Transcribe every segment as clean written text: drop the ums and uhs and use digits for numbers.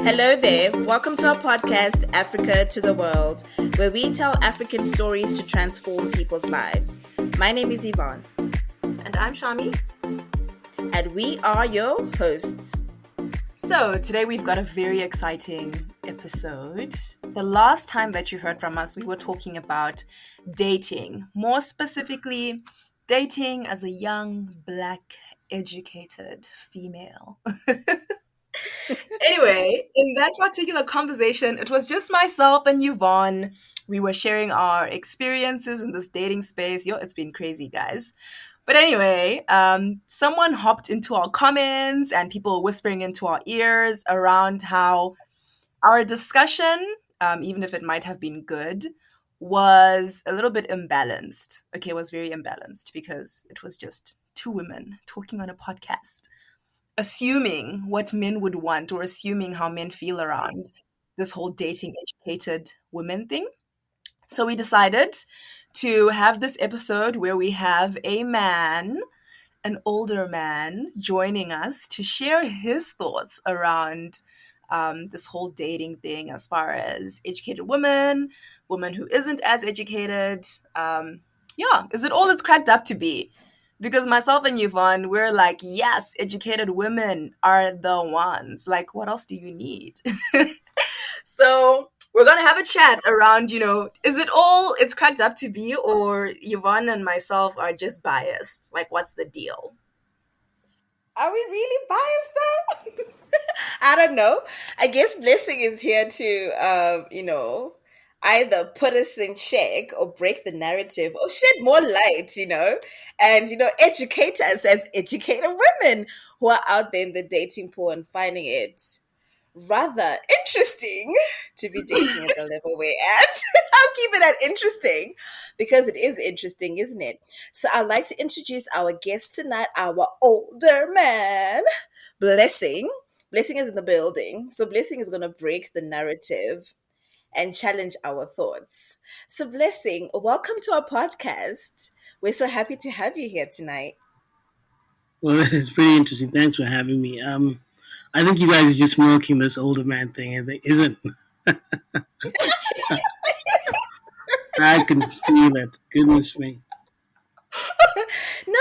Hello there. Welcome to our podcast, Africa to the World, where we tell African stories to transform people's lives. My name is Yvonne. And I'm Shami. And we are your hosts. So today we've got a very exciting episode. The last time that you heard from us, we were talking about dating. More specifically, dating as a young, Black, educated female. Anyway, in that particular conversation, it was just myself and Yvonne. We were sharing our experiences in this dating space. It's been crazy, guys. But anyway, someone hopped into our comments and people whispering into our ears around how our discussion, even if it might have been good, was a little bit imbalanced. Okay, it was very imbalanced because it was just two women talking on a podcast, assuming what men would want or assuming how men feel around this whole dating educated women thing. So we decided to have this episode where we have a man, an older man, joining us to share his thoughts around this whole dating thing as far as educated women who isn't as educated. Is it all it's cracked up to be? Because myself and Yvonne, we're like, yes, educated women are the ones. Like, what else do you need? So we're going to have a chat around, is it all it's cracked up to be, or Yvonne and myself are just biased? Like, what's the deal? Are we really biased though? I don't know. I guess Blessing is here to, either put us in check or break the narrative or shed more light, and, educate us as educated women who are out there in the dating pool and finding it rather interesting to be dating at the level we're at. I'll keep it at interesting because it is interesting, isn't it? So I'd like to introduce our guest tonight, our older man, Blessing. Blessing is in the building. So Blessing is going to break the narrative and challenge our thoughts. So Blessing, welcome to our podcast. We're so happy to have you here tonight. Well, it's pretty interesting. Thanks for having me. I think you guys are just milking this older man thing. I think, isn't? I can feel it. Goodness me. No,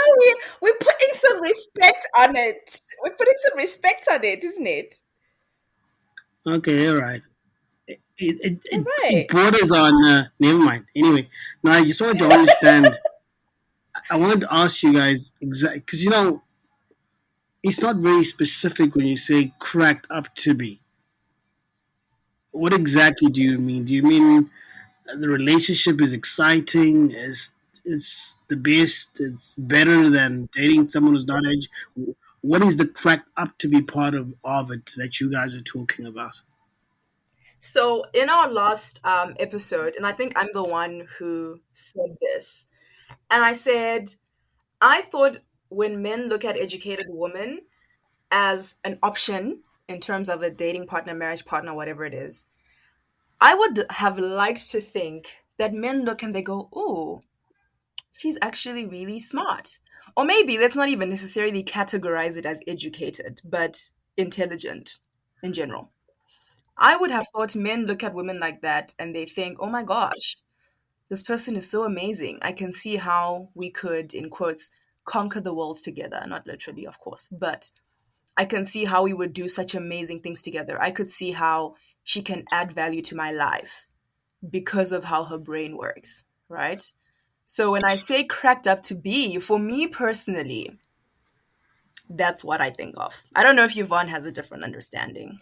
we're putting some respect on it. We're putting some respect on it, isn't it? Okay, all right. All It right. borders on. Never mind. Anyway, now I just wanted to understand. I wanted to ask you guys exactly because it's not very specific when you say cracked up to be. What exactly do you mean? Do you mean the relationship is exciting? Is the best? It's better than dating someone who's not age. What is the cracked up to be part of it that you guys are talking about? So in our last episode, and I think I'm the one who said this, and I said, I thought when men look at educated women as an option in terms of a dating partner, marriage partner, whatever it is, I would have liked to think that men look and they go, oh, she's actually really smart. Or maybe let's not even necessarily categorize it as educated, but intelligent in general. I would have thought men look at women like that and they think, oh my gosh, this person is so amazing. I can see how we could, in quotes, conquer the world together. Not literally, of course, but I can see how we would do such amazing things together. I could see how she can add value to my life because of how her brain works, right? So when I say cracked up to be, for me personally, that's what I think of. I don't know if Yvonne has a different understanding.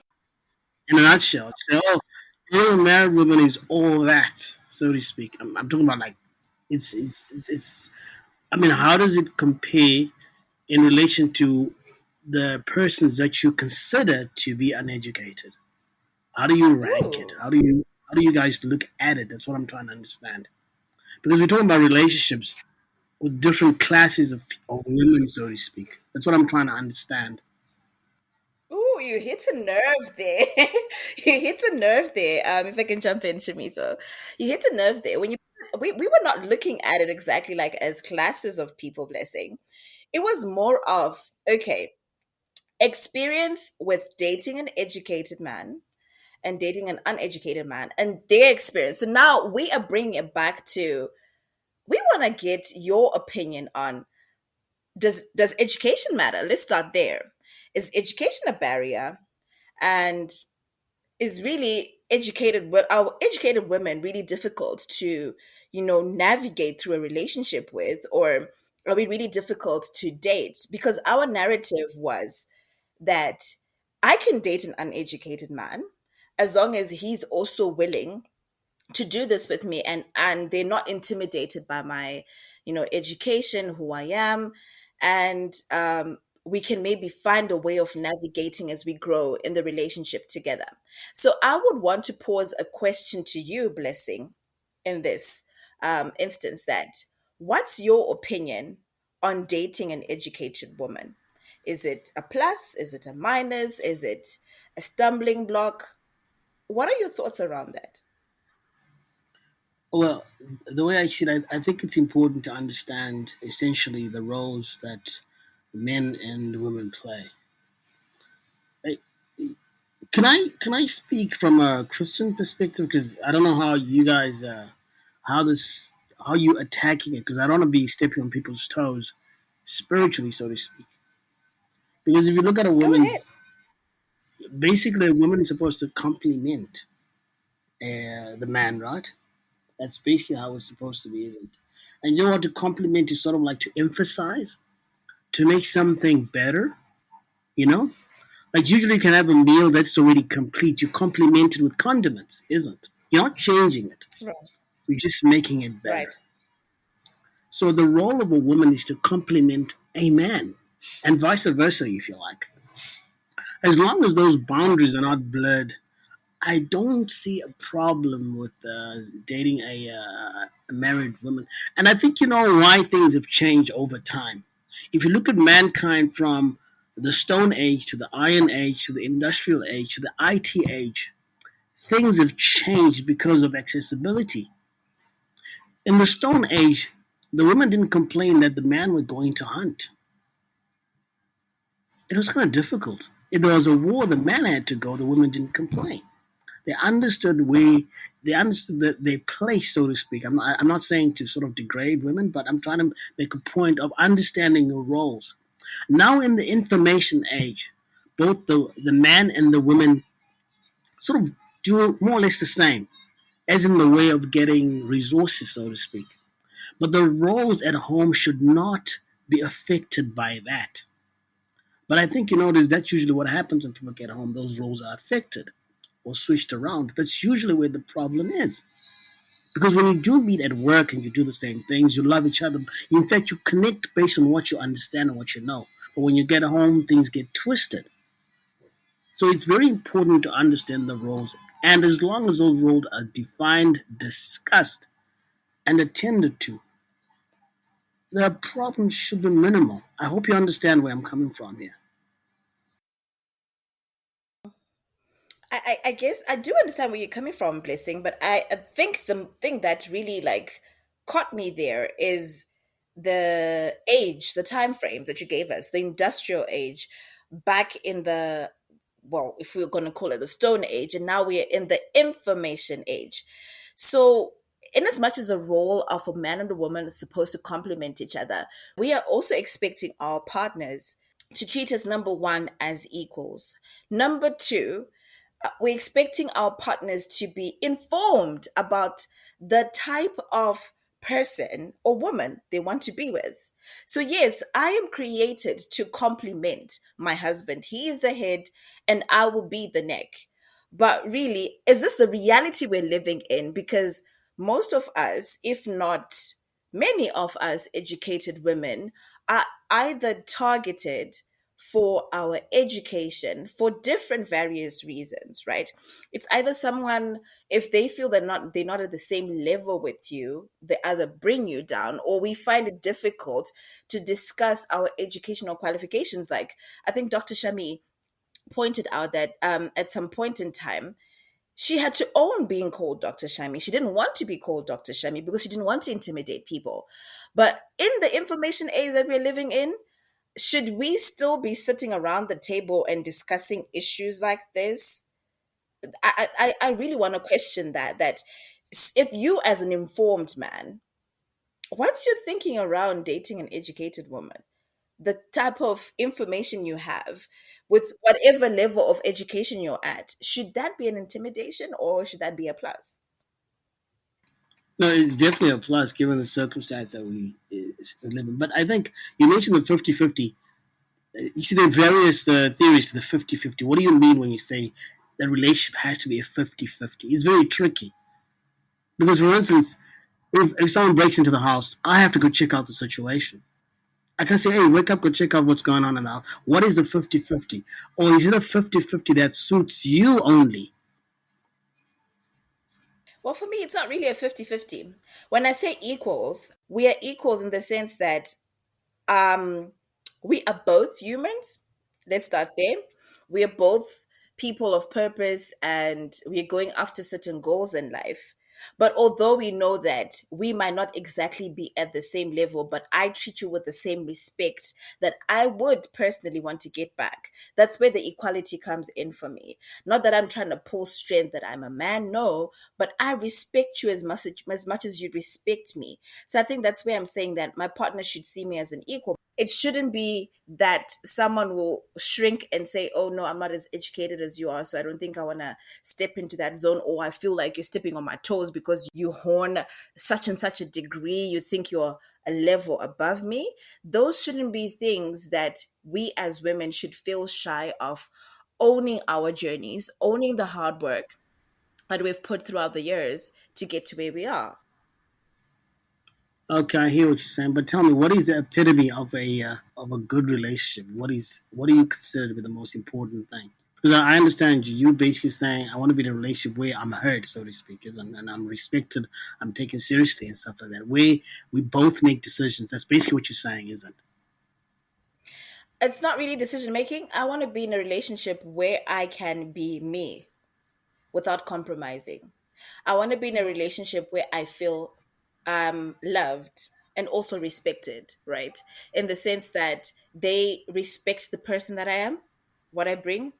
In a nutshell, say, oh, being a married woman is all that, so to speak. I'm talking about like it's. I mean, how does it compare in relation to the persons that you consider to be uneducated? How do you rank it? Ooh. How do you guys look at it? That's what I'm trying to understand. Because we're talking about relationships with different classes of women, so to speak. That's what I'm trying to understand. Ooh, you hit a nerve there. You hit a nerve there. If I can jump in, Shamiso. You hit a nerve there. We were not looking at it exactly like as classes of people, Blessing. It was more of, okay, experience with dating an educated man and dating an uneducated man and their experience. So now we are bringing it back to, we want to get your opinion on, does education matter? Let's start there. Is education a barrier? And is really are educated women really difficult to, navigate through a relationship with, or are we really difficult to date? Because our narrative was that I can date an uneducated man as long as he's also willing to do this with me, and they're not intimidated by my, education, who I am. And we can maybe find a way of navigating as we grow in the relationship together. So I would want to pose a question to you, Blessing, in this instance, that what's your opinion on dating an educated woman? Is it a plus? Is it a minus? Is it a stumbling block? What are your thoughts around that? Well, the way I see it, I think it's important to understand essentially the roles that men and women play. I, can I speak from a Christian perspective? Because I don't know how you guys how this how you attacking it. Because I don't want to be stepping on people's toes spiritually, so to speak. Because if you look at a Go ahead. woman's, basically a woman is supposed to complement the man, right? That's basically how it's supposed to be, isn't it? And you know what? To compliment is sort of like to emphasize, to make something better. You know, like usually you can have a meal that's already complete. You complement it with condiments, isn't? You're not changing it. Right. You're just making it Right. better. So the role of a woman is to complement a man, and vice versa, if you like. As long as those boundaries are not blurred, I don't see a problem with dating a married woman. And I think you know why things have changed over time. If you look at mankind from the Stone Age to the Iron Age to the Industrial Age to the IT Age, things have changed because of accessibility. In the Stone Age, the women didn't complain that the man were going to hunt. It was kind of difficult. If there was a war, the man had to go, the women didn't complain. They understood they understood their place, so to speak. I'm not saying to sort of degrade women, but I'm trying to make a point of understanding the roles. Now in the information age, both the man and the women sort of do more or less the same, as in the way of getting resources, so to speak. But the roles at home should not be affected by that. But I think you notice that's usually what happens when people get home. Those roles are affected or switched around. That's usually where the problem is. Because when you do meet at work and you do the same things, you love each other. In fact, you connect based on what you understand and what you know. But when you get home, things get twisted. So it's very important to understand the roles. And as long as those roles are defined, discussed, and attended to, the problems should be minimal. I hope you understand where I'm coming from here. I guess I do understand where you're coming from, Blessing, but I think the thing that really like caught me there is the age, the time frames that you gave us, the industrial age, back in the, well, if we're going to call it the Stone Age, and now we're in the information age. So, in as much as a role of a man and a woman is supposed to complement each other, we are also expecting our partners to treat us, number one, as equals. Number two, we're expecting our partners to be informed about the type of person or woman they want to be with. So, yes, I am created to complement my husband. He is the head and I will be the neck. But really, is this the reality we're living in? Because most of us, if not many of us educated women, are either targeted for our education for different various reasons, right? It's either someone, if they feel they're not at the same level with you, they either bring you down, or we find it difficult to discuss our educational qualifications. Like, I think Dr. Shami pointed out that at some point in time she had to own being called Dr. Shami. She didn't want to be called Dr. Shami because she didn't want to intimidate people. But in the information age that we're living in, should we still be sitting around the table and discussing issues like this? I really want to question that. That if you, as an informed man, what's your thinking around dating an educated woman? The type of information you have with whatever level of education you're at, should that be an intimidation or should that be a plus? No, it's definitely a plus given the circumstance that we live in. But I think you mentioned the 50-50. You see, there are various theories to the 50-50. What do you mean when you say that relationship has to be a 50-50? It's very tricky. Because, for instance, if someone breaks into the house, I have to go check out the situation. I can say, hey, wake up, go check out what's going on in the house. What is the 50-50? Or is it a 50-50 that suits you only? Well, for me, it's not really a 50-50. When I say equals, we are equals in the sense that um we are both humans. Let's start there. We are both people of purpose and we're going after certain goals in life. But although we know that we might not exactly be at the same level, but I treat you with the same respect that I would personally want to get back. That's where the equality comes in for me. Not that I'm trying to pull strength that I'm a man, no, but I respect you as much as you respect me. So I think that's where I'm saying that my partner should see me as an equal. It shouldn't be that someone will shrink and say, oh no, I'm not as educated as you are, so I don't think I want to step into that zone, or I feel like you're stepping on my toes because you horn such and such a degree, you think you're a level above me. Those shouldn't be things that we as women should feel shy of owning our journeys, owning the hard work that we've put throughout the years to get to where we are. Okay, I hear what you're saying, but tell me, what is the epitome of a good relationship? What do you consider to be the most important thing? Because I understand you. You basically saying I want to be in a relationship where I'm heard, so to speak, and I'm respected, I'm taken seriously and stuff like that. Where we both make decisions. That's basically what you're saying, isn't? It's not really decision making. I want to be in a relationship where I can be me without compromising. I want to be in a relationship where I feel loved and also respected, right? In the sense that they respect the person that I am, what I bring,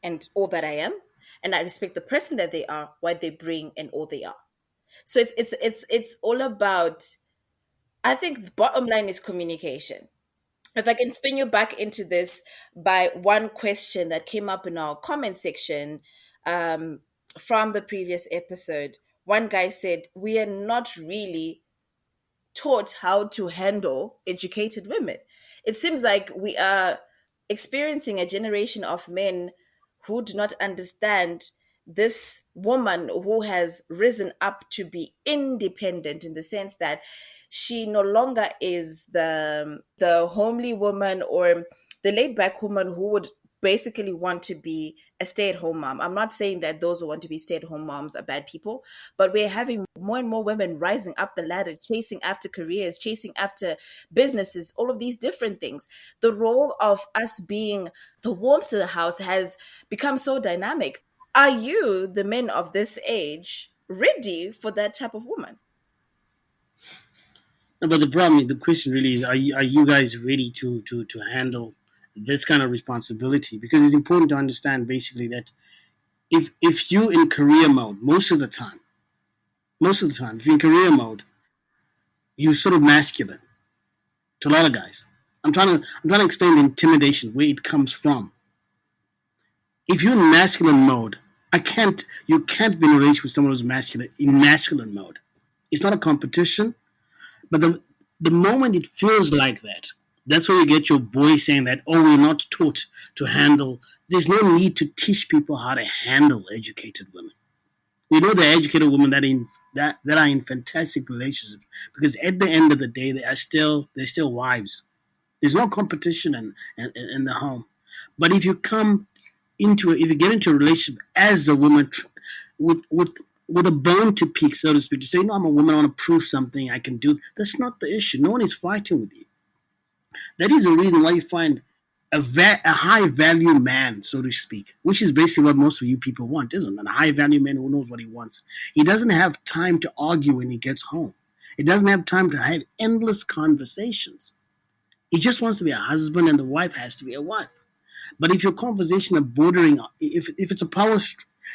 and all that I am, and I respect the person that they are, what they bring, and all they are. So it's all about. I think the bottom line is communication. If I can spin you back into this by one question that came up in our comment section um, from the previous episode, one guy said, we are not really taught how to handle educated women. It seems like we are experiencing a generation of men who do not understand this woman who has risen up to be independent, in the sense that she no longer is the homely woman or the laid back woman who would basically want to be a stay-at-home mom. I'm not saying that those who want to be stay-at-home moms are bad people, but we're having more and more women rising up the ladder, chasing after careers, chasing after businesses, all of these different things. The role of us being the warmth to the house has become so dynamic. Are you, the men of this age, ready for that type of woman? No, but the problem, the question really is: are you guys ready to handle this kind of responsibility? Because it's important to understand basically that if you in career mode most of the time, if you're in career mode, you're sort of masculine to a lot of guys. I'm trying to explain the intimidation where it comes from. If you're in masculine mode, you can't be in a relationship with someone who's masculine in masculine mode. It's not a competition, but the moment it feels like that, that's where you get your boy saying that, oh, we're not taught to handle. There's no need to teach people how to handle educated women. We know the educated women that are in fantastic relationships because at the end of the day, they're still wives. There's no competition in the home. But if you get into a relationship as a woman with with with a bone to pick, so to speak, to say, no, I'm a woman, I want to prove something, I can do. That's not the issue. No one is fighting with you. That is the reason why you find a high value man, so to speak, which is basically what most of you people want, isn't it? A high value man who knows what he wants. He doesn't have time to argue when he gets home. He doesn't have time to have endless conversations. He just wants to be a husband, and the wife has to be a wife. But if your conversation are bordering, if it's a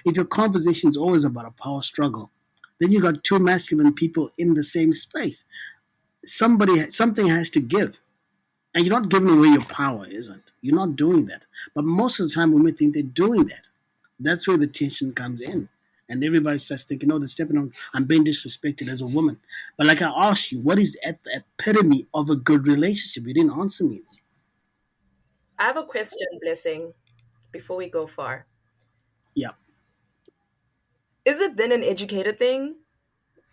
If your conversation is always about a power struggle, then you got two masculine people in the same space. Something has to give. And you're not giving away your power, isn't? You're not doing that. But most of the time, women think they're doing that. That's where the tension comes in. And everybody's just thinking, oh, they're stepping on, I'm being disrespected as a woman. But like I asked you, what is at the epitome of a good relationship? You didn't answer me. I have a question, Blessing, before we go far. Yeah. Is it then an educated thing?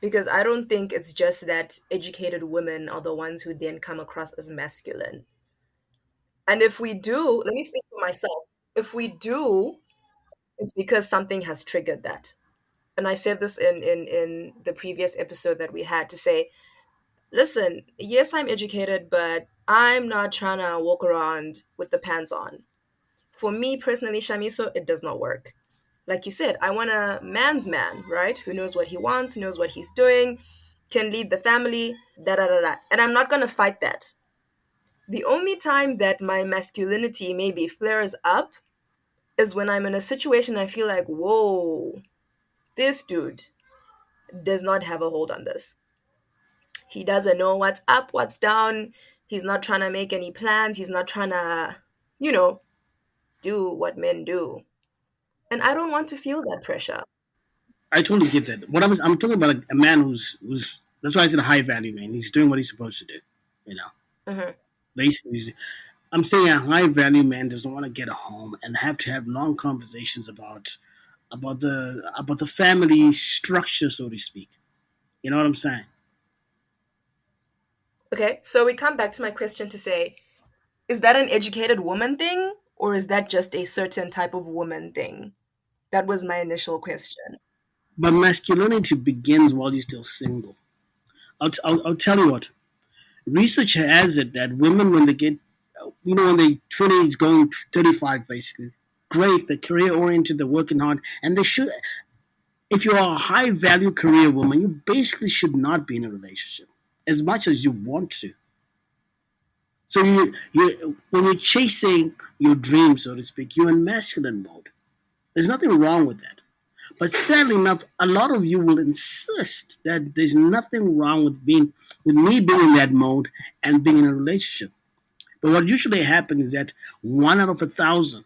Because I don't think it's just that educated women are the ones who then come across as masculine. And if we do, let me speak for myself. If we do, it's because something has triggered that. And I said this in the previous episode that we had to say, listen, yes, I'm educated, but I'm not trying to walk around with the pants on. For me personally, Shamiso, it does not work. Like you said, I want a man's man, right? Who knows what he wants, who knows what he's doing, can lead the family, da da da da. And I'm not going to fight that. The only time that my masculinity maybe flares up is when I'm in a situation I feel like, whoa, this dude does not have a hold on this. He doesn't know what's up, what's down. He's not trying to make any plans. He's not trying to, you know, do what men do. And I don't want to feel that pressure. I totally get that. I'm talking about a man who's that's why I said a high value man. He's doing what he's supposed to do. You know, Hmm. basically, I'm saying a high value man doesn't want to get home and have to have long conversations about the family structure, so to speak. You know what I'm saying? Okay, so we come back to my question to say, is that an educated woman thing or is that just a certain type of woman thing? That was my initial question. But masculinity begins while you're still single. I'll tell you what. Research has it that women, when they get, when they 20s going 35, basically, great, they're career oriented, they're working hard, and they should. If you're a high value career woman, you basically should not be in a relationship as much as you want to. So you when you're chasing your dream, so to speak, you're in masculine mode. There's nothing wrong with that. But sadly enough, a lot of you will insist that there's nothing wrong with me being in that mode and being in a relationship. But what usually happens is that 1 out of 1,000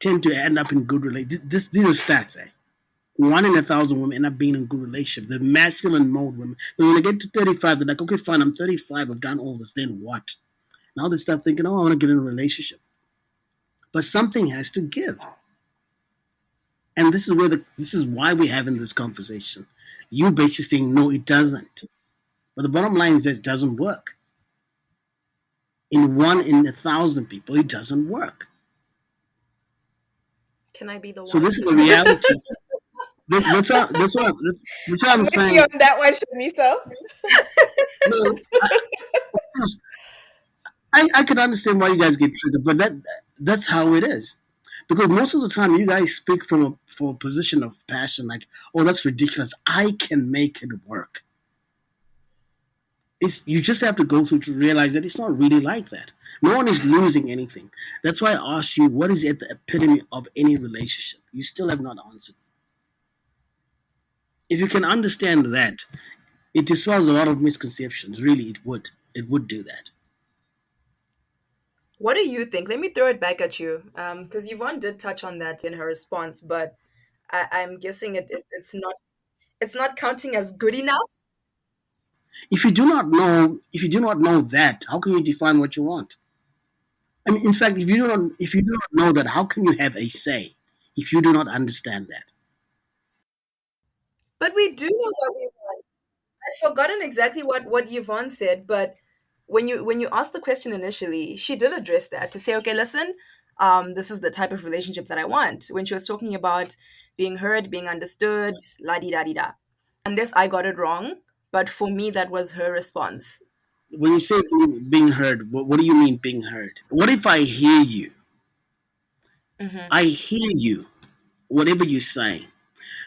tend to end up in good relationships. These are stats, eh? 1 in 1,000 women end up being in good relationship. The masculine mode women. But when they get to 35, they're like, okay, fine, I'm 35, I've done all this. Then what? Now they start thinking, oh, I want to get in a relationship. But something has to give. And this is why we're having this conversation. You basically saying no, it doesn't. But the bottom line is that it doesn't work. In 1 in 1,000 people, it doesn't work. Can I be the So one? this is the reality. That's what I'm I'm with you saying. on that one, Shamiso. No, I can understand why you guys get triggered, but that's how it is. Because most of the time, you guys speak for a position of passion, like, "Oh, that's ridiculous. I can make it work." It's you just have to go through to realize that it's not really like that. No one is losing anything. That's why I asked you, what is at the epitome of any relationship? You still have not answered. If you can understand that, it dispels a lot of misconceptions. Really, it would. It would do that. What do you think? Let me throw it back at you. Because Yvonne did touch on that in her response, but I'm guessing it's not counting as good enough. If you do not know that, how can you define what you want? I mean, in fact, if you do not know that, how can you have a say if you do not understand that? But we do know what we want. I've forgotten exactly what Yvonne said, but when you asked the question initially, she did address that to say, okay, listen, this is the type of relationship that I want. When she was talking about being heard, being understood, la di da di da. Unless I got it wrong, but for me, that was her response. When you say being heard, what do you mean being heard? What if I hear you? Hmm. I hear you, whatever you say.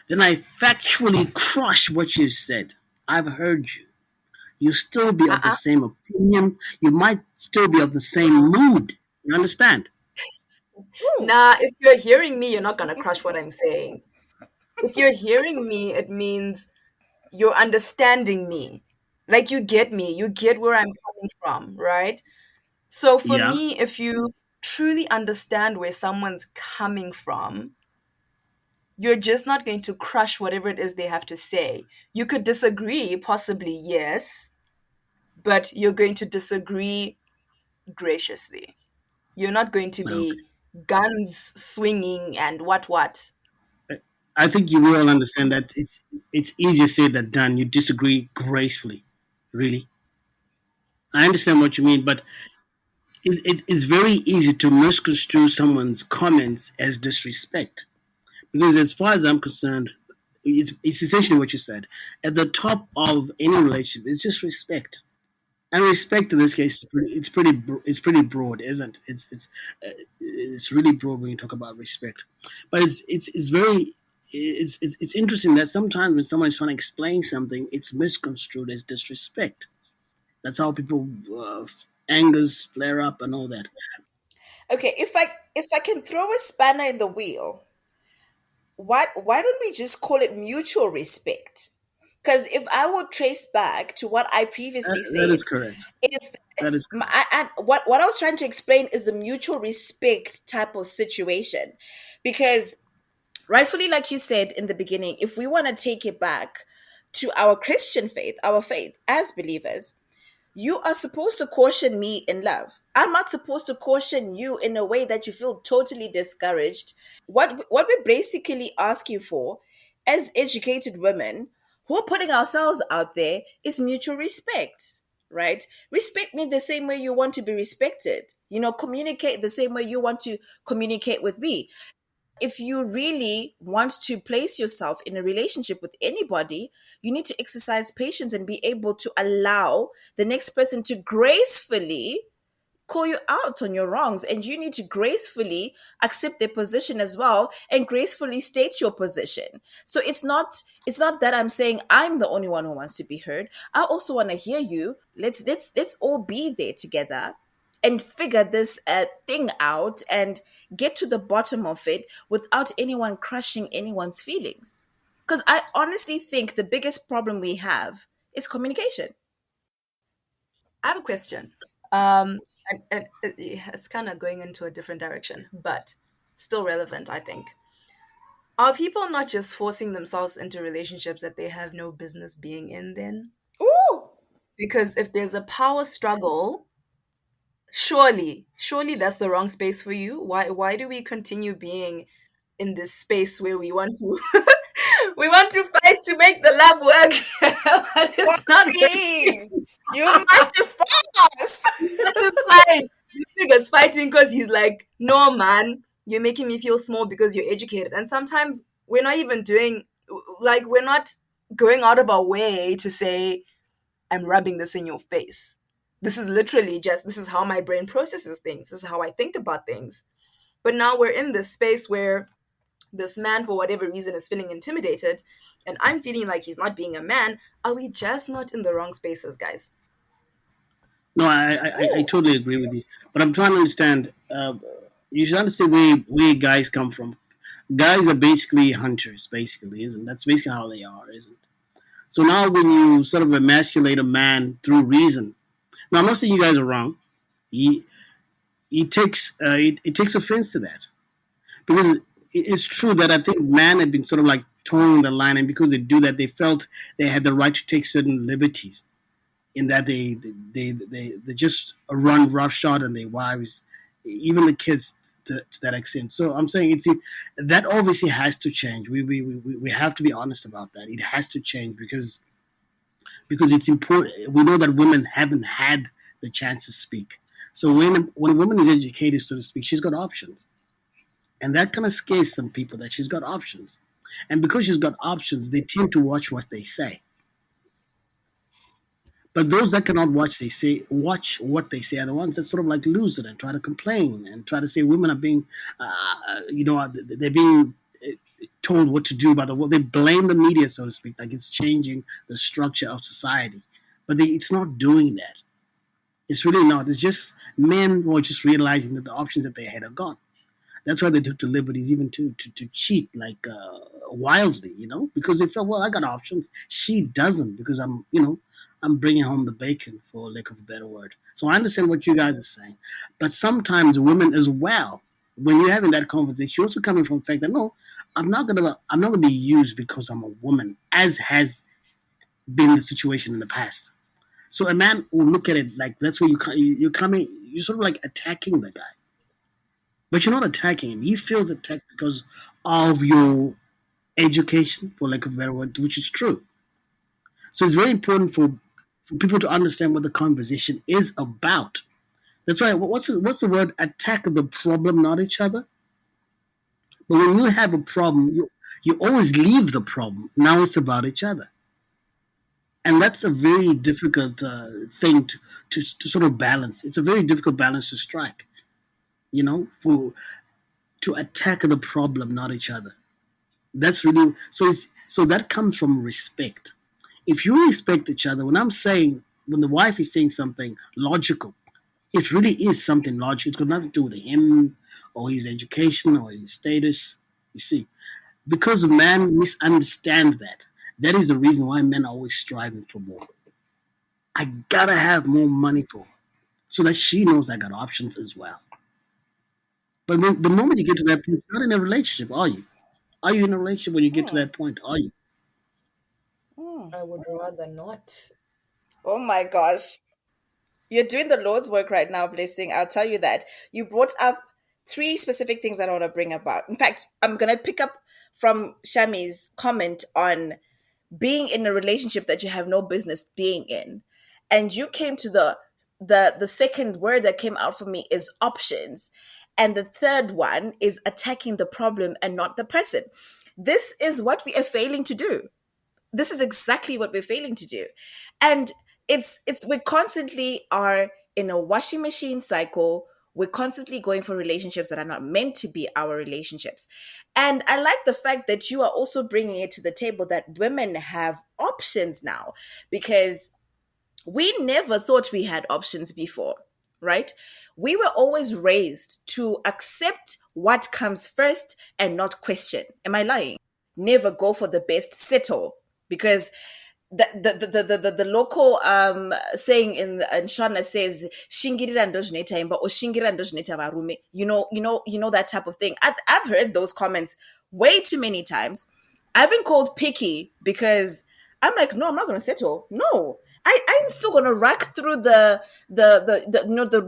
Then I factually crush what you said. I've heard you. You still be of the Uh-uh. same opinion. You might still be of the same mood. You understand? Ooh. Nah, if you're hearing me, you're not gonna crush what I'm saying. If you're hearing me, it means you're understanding me. Like you get me, you get where I'm coming from, right? So for Yeah. me, if you truly understand where someone's coming from, you're just not going to crush whatever it is they have to say. You could disagree, possibly, yes, but you're going to disagree graciously. You're not going to Okay. be guns swinging and what. I think you will understand that it's easier said than done. You disagree gracefully, really. I understand what you mean, but it's very easy to misconstrue someone's comments as disrespect. Because as far as I'm concerned, it's essentially what you said. At the top of any relationship is just respect. And respect in this case it's pretty broad, isn't it? It's really broad when you talk about respect, but it's very it's interesting that sometimes when someone is trying to explain something, it's misconstrued as disrespect. That's how people angers flare up and all that. Okay, if I can throw a spanner in the wheel, why don't we just call it mutual respect? Because if I would trace back to what I previously That is said, correct. is That that is correct. what I was trying to explain is the mutual respect type of situation. Because rightfully, like you said in the beginning, if we want to take it back to our Christian faith, our faith as believers, you are supposed to caution me in love. I'm not supposed to caution you in a way that you feel totally discouraged. What we're basically asking for as educated women who are putting ourselves out there is mutual respect, right? Respect me the same way you want to be respected. Communicate the same way you want to communicate with me. If you really want to place yourself in a relationship with anybody, you need to exercise patience and be able to allow the next person to gracefully call you out on your wrongs, and you need to gracefully accept their position as well and gracefully state your position. So it's not that I'm saying I'm the only one who wants to be heard. I also want to hear you. Let's all be there together and figure this thing out and get to the bottom of it without anyone crushing anyone's feelings, because I honestly think the biggest problem we have is communication. I have a question. And it's kind of going into a different direction, but still relevant, I think. Are people not just forcing themselves into relationships that they have no business being in then? Ooh. Because if there's a power struggle, surely that's the wrong space for you. Why do we continue being in this space where we want to we want to fight to make the lab work, but it's not working? Foxy, you must force. Let him fight. This nigga's fighting because he's like, no, man, you're making me feel small because you're educated. And sometimes we're not even doing, like, we're not going out of our way to say, I'm rubbing this in your face. This is literally just, this is how my brain processes things. This is how I think about things. But now we're in this space where this man, for whatever reason, is feeling intimidated, and I'm feeling like he's not being a man. Are we just not in the wrong spaces, guys? No, I Ooh. totally agree with you. But I'm trying to understand. You should understand where guys come from. Guys are basically hunters, basically, isn't that's basically how they are, isn't? So now when you sort of emasculate a man through reason, now I'm not saying you guys are wrong. He it takes offense to that because it's true that I think man had been sort of like towing the line, and because they do that, they felt they had the right to take certain liberties in that they just run roughshod on their wives, even the kids to that extent. So I'm saying that obviously has to change. We have to be honest about that. It has to change because it's important. We know that women haven't had the chance to speak. So when a woman is educated, so to speak, she's got options, and that kind of scares some people that she's got options, and because she's got options, they tend to watch what they say. But those that cannot watch what they say are the ones that sort of like lose it and try to complain and try to say women are being, they're being told what to do by the world. They blame the media, so to speak, like it's changing the structure of society. But it's not doing that. It's really not. It's just men who are just realizing that the options that they had are gone. That's why they took the liberties even to cheat like wildly, because they felt, well, I got options. She doesn't, because I'm bringing home the bacon, for lack of a better word. So I understand what you guys are saying, but sometimes women as well, when you're having that conversation, you're also coming from the fact that no, I'm not gonna be used because I'm a woman, as has been the situation in the past. So a man will look at it like that's where you're coming, you're sort of like attacking the guy, but you're not attacking him. He feels attacked because of your education, for lack of a better word, which is true. So it's very important for people to understand what the conversation is about. That's why what's the word? Attack the problem, not each other. But when you have a problem, you always leave the problem. Now it's about each other, and that's a very difficult thing to sort of balance. It's a very difficult balance to strike. For to attack the problem, not each other. That's really so that comes from respect. If you respect each other, when the wife is saying something logical, it really is something logical. It's got nothing to do with him or his education or his status. You see, because men misunderstand that. That is the reason why men are always striving for more. I gotta have more money for her, so that she knows I got options as well. But the moment you get to that point, you're not in a relationship, are you? Are you in a relationship when you get to Mm, that point? Are you? mm. I would rather not. Oh my gosh. You're doing the Lord's work right now, Blessing. I'll tell you that. You brought up three specific things that I want to bring about. In fact, I'm going to pick up from Shami's comment on being in a relationship that you have no business being in. And you came to the second word that came out for me is options. And the third one is attacking the problem and not the person. This is what we are failing to do. This is exactly what we're failing to do. And it's we constantly are in a washing machine cycle. We're constantly going for relationships that are not meant to be our relationships. And I like the fact that you are also bringing it to the table that women have options now, because we never thought we had options before, right? We were always raised to accept what comes first and not question. Am I lying? Never go for the best, settle. Because the local saying in Shona says shingirira ndozvinoita imba or shingirira ndozvinoita varume. You know that type of thing. I've heard those comments way too many times. I've been called picky because I'm like, no, I'm not going to settle. No, I'm still going to rack through the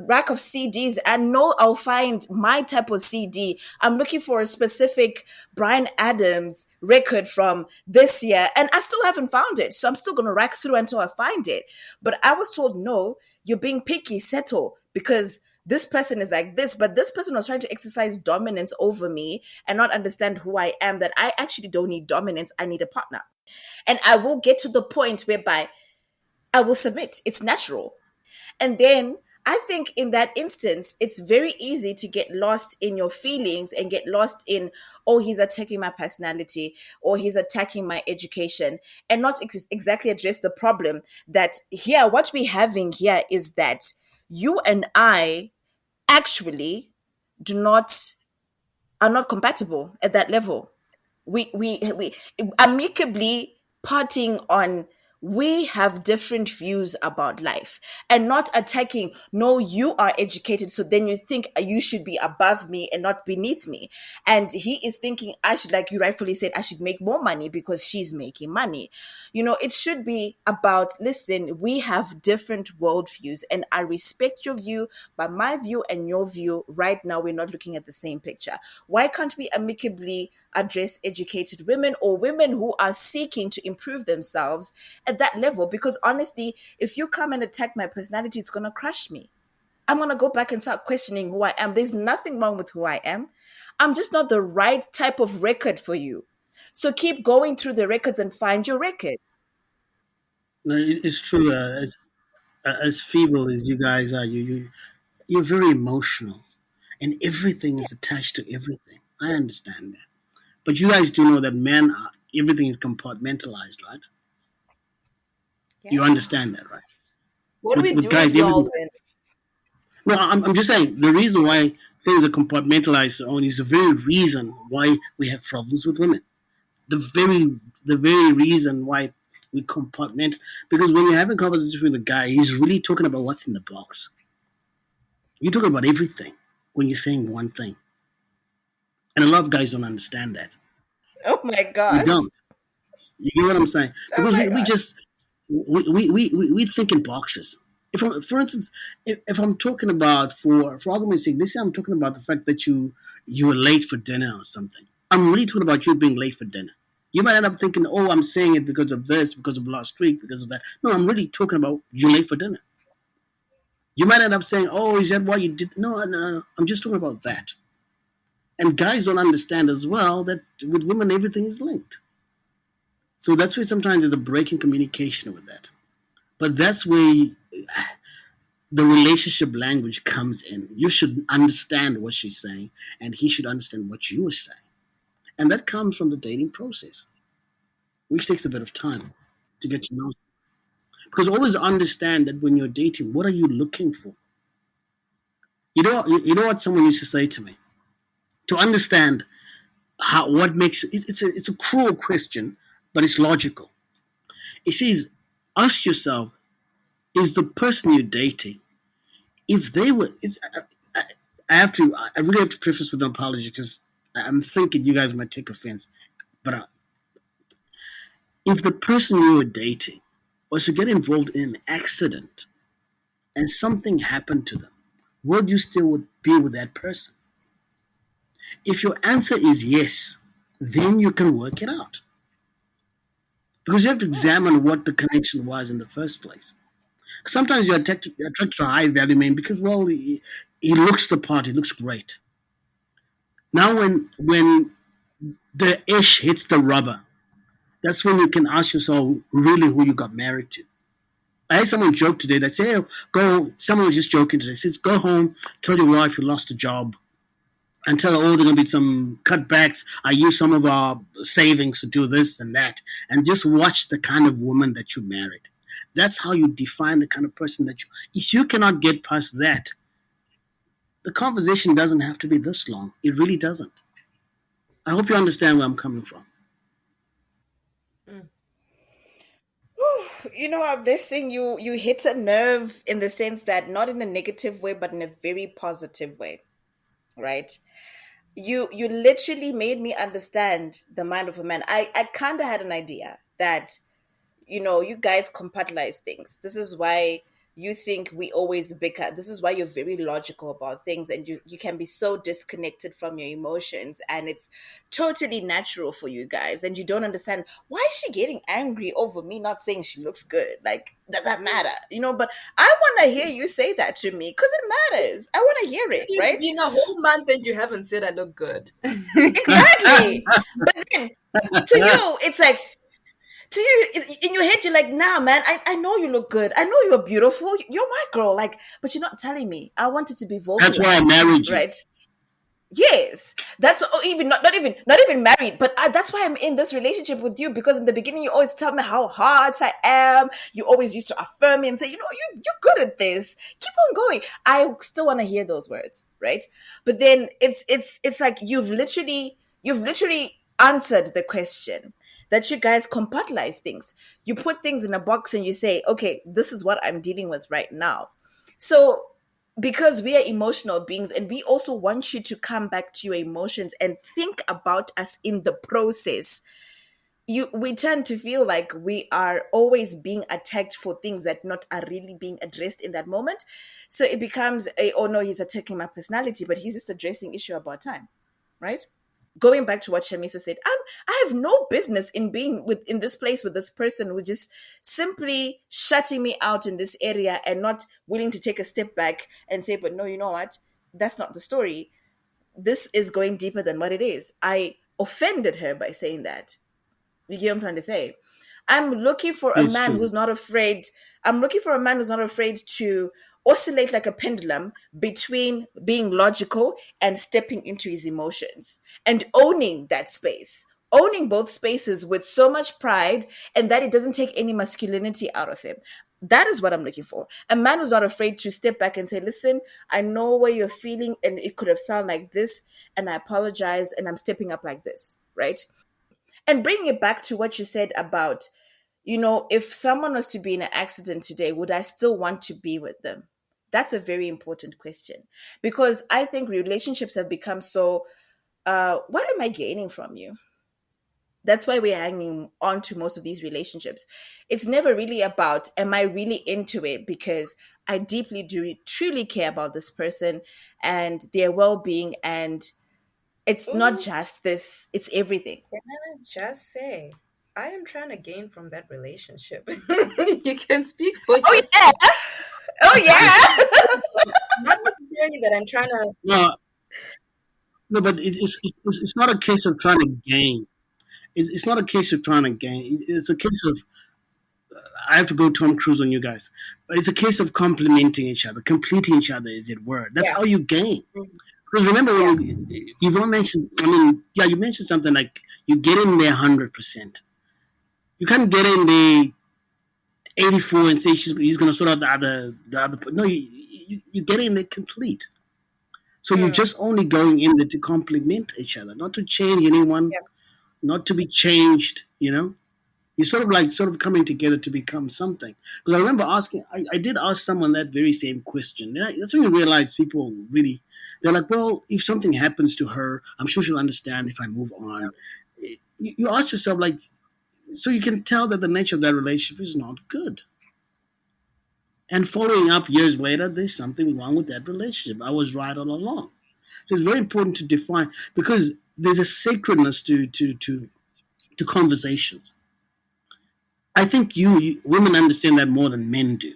rack of CDs and know I'll find my type of CD. I'm looking for a specific Brian Adams record from this year, and I still haven't found it. So I'm still going to rack through until I find it. But I was told, no, you're being picky, settle, because this person is like this, but this person was trying to exercise dominance over me and not understand who I am, that I actually don't need dominance. I need a partner. And I will get to the point whereby I will submit. It's natural. And then I think in that instance, it's very easy to get lost in your feelings and get lost in, oh, he's attacking my personality or he's attacking my education, and not exactly address the problem that here, what we're having here is that you and I actually do not are not compatible at that level. We amicably parting on, we have different views about life, and not attacking, no, you are educated, so then you think you should be above me and not beneath me. And he is thinking I should, like you rightfully said, I should make more money because she's making money. It should be about, listen, we have different worldviews and I respect your view, but my view and your view right now, we're not looking at the same picture. Why can't we amicably address educated women or women who are seeking to improve themselves at that level? Because honestly, if you come and attack my personality, it's going to crush me. I'm going to go back and start questioning who I am. There's nothing wrong with who I am. I'm just not the right type of record for you. So keep going through the records and find your record. No, it's true. As feeble as you guys are, you're very emotional, and everything Yeah. is attached to everything. I understand that, but you guys do know that men are everything is compartmentalized, right? You Yeah. understand that, right? What do With we with do with guys, y'all everything. then? No, I'm just saying the reason why things are compartmentalized on is the very reason why we have problems with women. The very reason why we compartment, because when you're having conversations with a guy, he's really talking about what's in the box. You're talking about everything when you're saying one thing, and a lot of guys don't understand that. Oh my We gosh. don't. You get what I'm saying? Oh Because my we gosh. just we think in boxes. If I'm, for instance, if I'm talking about for argument's sake, this year I'm talking about the fact that you were late for dinner or something. I'm really talking about you being late for dinner. You might end up thinking, oh, I'm saying it because of this, because of last week, because of that. No, I'm really talking about you late for dinner. You might end up saying, oh, is that why you did? No, no, no. I'm just talking about that. And guys don't understand as well that with women everything is linked. So that's where sometimes there's a break in communication with that. But that's where the relationship language comes in. You should understand what she's saying, and he should understand what you are saying. And that comes from the dating process, which takes a bit of time to get to know. Because always understand that when you're dating, what are you looking for? You know what someone used to say to me? To understand how what makes it's a cruel question, but it's logical. It says, ask yourself, is the person you're dating, if they were, I, I really have to preface with an apology because I'm thinking you guys might take offense. But if the person you were dating was to get involved in an accident and something happened to them, would you still would be with that person? If your answer is yes, then you can work it out because you have to Hmm. examine what the connection was in the first place. Sometimes you're attracted to a high value man because, well, he looks the part, he looks great. Now, when the ish hits the rubber, that's when you can ask yourself really who you got married to. I had someone joke today that said, oh, go, someone was just joking today, says, go home, tell your wife you lost a job, and tell her, oh, there are going to be some cutbacks. I use some of our savings to do this and that. And just watch the kind of woman that you married. That's how you define the kind of person that you. If you cannot get past that, the conversation doesn't have to be this long. It really doesn't. I hope you understand where I'm coming from. Mm. Whew. You know, I'm blessing you. You hit a nerve in the sense that not in a negative way, but in a very positive way, right? You literally made me understand the mind of a man. I kind of had an idea that you guys compartmentalize things. This is why you think we always bicker. This is why you're very logical about things and you can be so disconnected from your emotions. And it's totally natural for you guys. And you don't understand why is she getting angry over me not saying she looks good? Like, does that matter? But I want to hear you say that to me because it matters. I want to hear But it, it's right? been a whole month and you haven't said I look good. Exactly. But then to you, it's like, to you in your head you're like, nah man, I know you look good, I know you're beautiful, you're my girl, like, but you're not telling me. I want it to be That's why I vocalized, married you. right? Yes, that's even not even married, but that's why I'm in this relationship with you, because in the beginning you always tell me how hard I am. You always used to affirm me and say, you're good at this, keep on going. I still want to hear those words, right? But then it's like you've literally answered the question that you guys compartmentalize things. You put things in a box and you say, okay, this is what I'm dealing with right now. So because we are emotional beings and we also want you to come back to your emotions and think about us in the process, we tend to feel like we are always being attacked for things that not are really being addressed in that moment. So it becomes oh no, he's attacking my personality, but he's just addressing issue about time, right? Going back to what Shamisa said, I have no business in being in this place with this person who just simply shutting me out in this area and not willing to take a step back and say, but no, you know what? That's not the story. This is going deeper than what it is. I offended her by saying that. You get what I'm trying to say? I'm looking for a It's man true. who's not afraid. I'm looking for a man who's not afraid to oscillate like a pendulum between being logical and stepping into his emotions and owning that space. Owning both spaces with so much pride and that it doesn't take any masculinity out of him. That is what I'm looking for. A man who's not afraid to step back and say, listen, I know where you're feeling and it could have sounded like this, and I apologize, and I'm stepping up like this, right? And bringing it back to what you said about, if someone was to be in an accident today, would I still want to be with them? That's a very important question, because I think relationships have become so, what am I gaining from you? That's why we're hanging on to most of these relationships. It's never really about, am I really into it? Because I deeply do truly care about this person and their well being. And it's not Ooh, just this, it's everything. can I just say, I am trying to gain from that relationship. You can speak for Oh, yeah. yourself. Oh, yeah. Not necessarily that I'm trying to. No, no, but it's not a case of trying to gain. It's not a case of trying to gain. It's a case of I have to go Tom Cruise on you guys. But it's a case of complementing each other, completing each other. Is it word? That's Yeah. how you gain. Mhm. Because remember Yeah. when you've all mentioned. I mean, yeah, you mentioned something like you get in there 100%. You can't get in there 84 and say he's going to sort out the other. No, you get in there complete. So you're Mm. just only going in there to complement each other, not to change anyone, Yeah. not to be changed. You're sort of coming together to become something. Because I remember asking, I did ask someone that very same question. And that's when you realize people really, they're like, well, if something happens to her, I'm sure she'll understand if I move on. You ask yourself, like, so you can tell that the nature of that relationship is not good. And following up years later, there's something wrong with that relationship. I was right all along. So it's very important to define because there's a sacredness to conversations. I think you women understand that more than men do.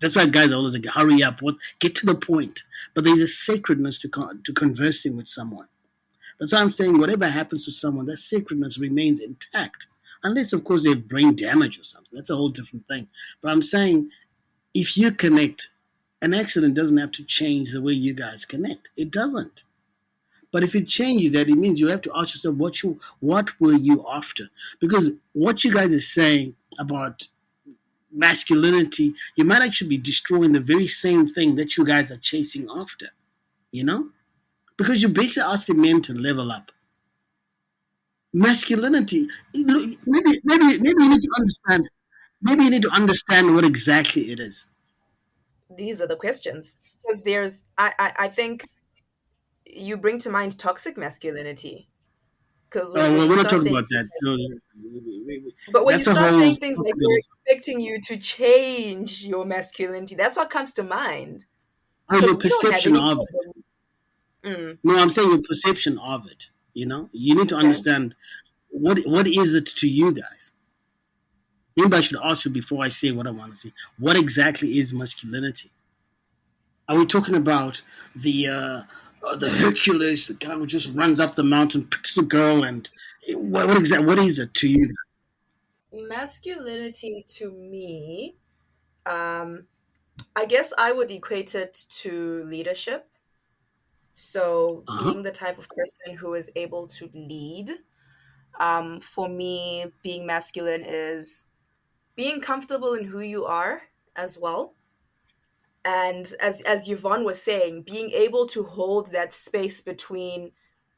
That's why guys are always like, hurry up, get to the point. But there's a sacredness to conversing with someone. That's why I'm saying whatever happens to someone, that sacredness remains intact. Unless, of course, they have brain damage or something. That's a whole different thing. But I'm saying if you connect, an accident doesn't have to change the way you guys connect. It doesn't. But if it changes that, it means you have to ask yourself what were you after? Because what you guys are saying about masculinity, you might actually be destroying the very same thing that you guys are chasing after, you know? Because you're basically asking men to level up. Masculinity, maybe you need to understand. Maybe you need to understand what exactly it is. These are the questions because I think you bring to mind toxic masculinity because when Well, you we're not start talking saying about things that. like, No, but when you that's a start whole saying things like topic. we're expecting you to change your masculinity, that's what comes to mind Or because your we don't have perception any of it. problem. Mm, No, I'm saying your perception of it. You need to okay. understand what is it to you guys. Maybe I should ask you before I say what I want to say. What exactly is masculinity? Are we talking about the Hercules, the guy who just runs up the mountain, picks a girl, and what exactly? What is it to you? Masculinity to me, um, I guess I would equate it to leadership. So Uh huh. being the type of person who is able to lead. For me, being masculine is being comfortable in who you are as well. And as Yvonne was saying, being able to hold that space between,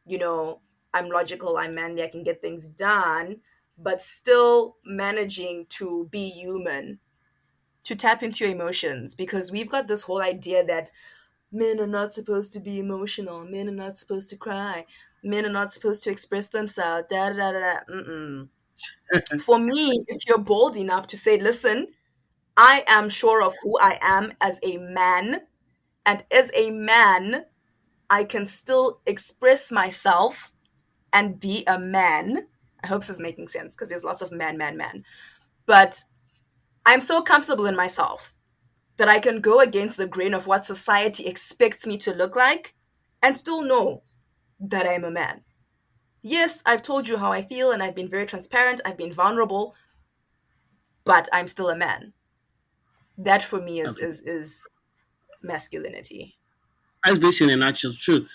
you know, I'm logical, I'm manly, I can get things done, but still managing to be human, to tap into your emotions, because we've got this whole idea that men are not supposed to be emotional, men are not supposed to cry, men are not supposed to express themselves, da da da da. Mm-mm. For me, if you're bold enough to say, listen, I am sure of who I am as a man, and as a man, I can still express myself and be a man. I hope this is making sense because there's lots of man, man, man. But I'm so comfortable in myself that I can go against the grain of what society expects me to look like and still know that I'm a man. Yes, I've told you how I feel and I've been very transparent, I've been vulnerable, but I'm still a man. That for me is Okay. is is masculinity. That's basically in a nutshell true.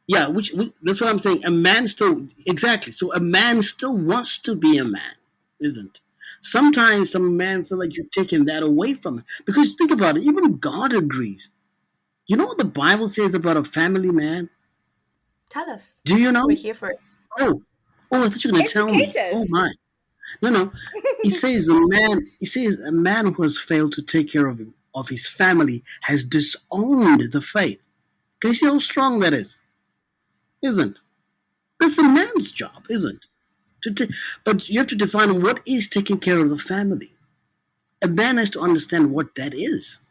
Yeah, which that's what I'm saying. A man still exactly. So a man still wants to be a man, isn't? Sometimes some men feel like you're taking that away from it. Because think about it, even God agrees. You know what the Bible says about a family man? Tell us. Do you We're know? here for it. Oh, oh, I thought you were gonna tell me. Oh Educators. my. No, no. He says a man who has failed to take care of his family has disowned the faith. Can you see how strong that is? Isn't? That's a man's job, isn't? To ta- but you have to define what is taking care of the family. A man has to understand what that is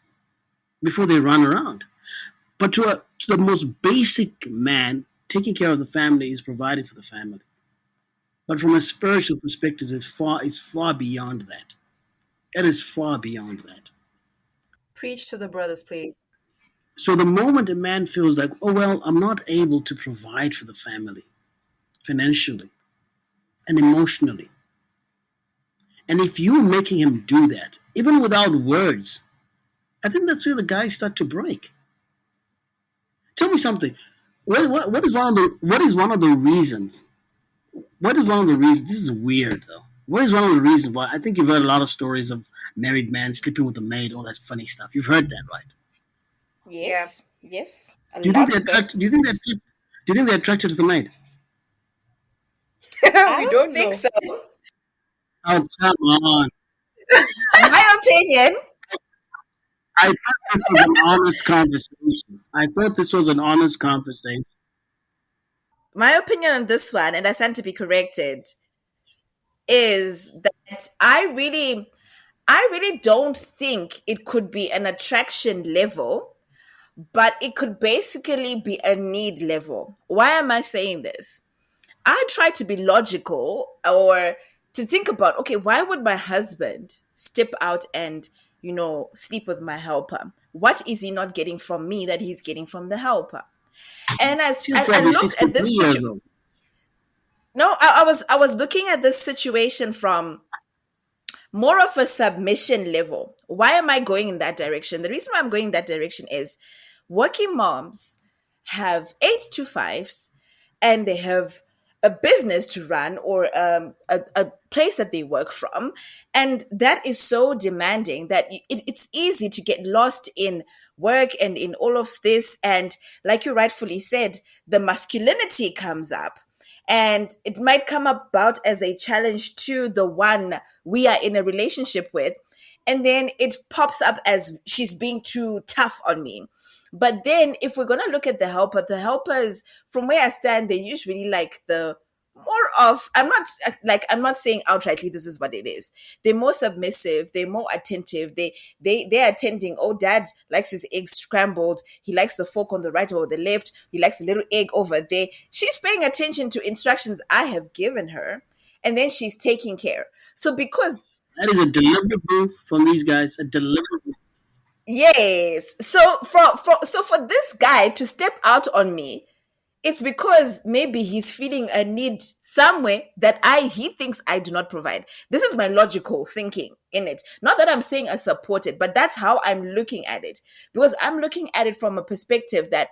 before they run around. But to the most basic man, taking care of the family is providing for the family. But from a spiritual perspective, it's far beyond that. It is far beyond that. Preach to the brothers, please. So the moment a man feels like, oh well, I'm not able to provide for the family financially and emotionally, and if you're making him do that, even without words, I think that's where the guys start to break. Tell me something. What is one of the reasons? What is one of the reasons? This is weird though. What is one of the reasons why? I think you've heard a lot of stories of married men sleeping with a maid, all that funny stuff. You've heard that, right? Yeah. Yes, yes, a Do you think lot they're of them. attracted? Do you think they're attracted to the maid? I We don't don't think know. so. Oh come on! My opinion, I thought this was an honest conversation. I thought this was an honest conversation. my opinion on this one, and I stand to be corrected, is that I really don't think it could be an attraction level, but it could basically be a need level. Why am I saying this? I try to be logical or to think about, okay, why would my husband step out and, sleep with my helper? What is he not getting from me that he's getting from the helper? And as She's I probably looked at 63 this years old. no, I was looking at this situation from more of a submission level. Why am I going in that direction? The reason why I'm going in that direction is working moms have 8 to 5s and they have a business to run or a place that they work from. And that is so demanding that it's easy to get lost in work and in all of this. And like you rightfully said, the masculinity comes up and it might come about as a challenge to the one we are in a relationship with, and then it pops up as she's being too tough on me. But then if we're going to look at the helpers, from where I stand, they usually like the more of, I'm not saying outrightly this is what it is. They're more submissive, they're more attentive, they're attending. Oh, dad likes his eggs scrambled, he likes the fork on the right or the left, he likes a little egg over there. She's paying attention to instructions I have given her, and then she's taking care. So because That is a deliberate move from these guys. A deliberate move. yes, so for this guy to step out on me, it's because maybe he's feeling a need somewhere that he thinks I do not provide. This is my logical thinking in it. Not that I'm saying I support it, but that's how I'm looking at it. Because I'm looking at it from a perspective that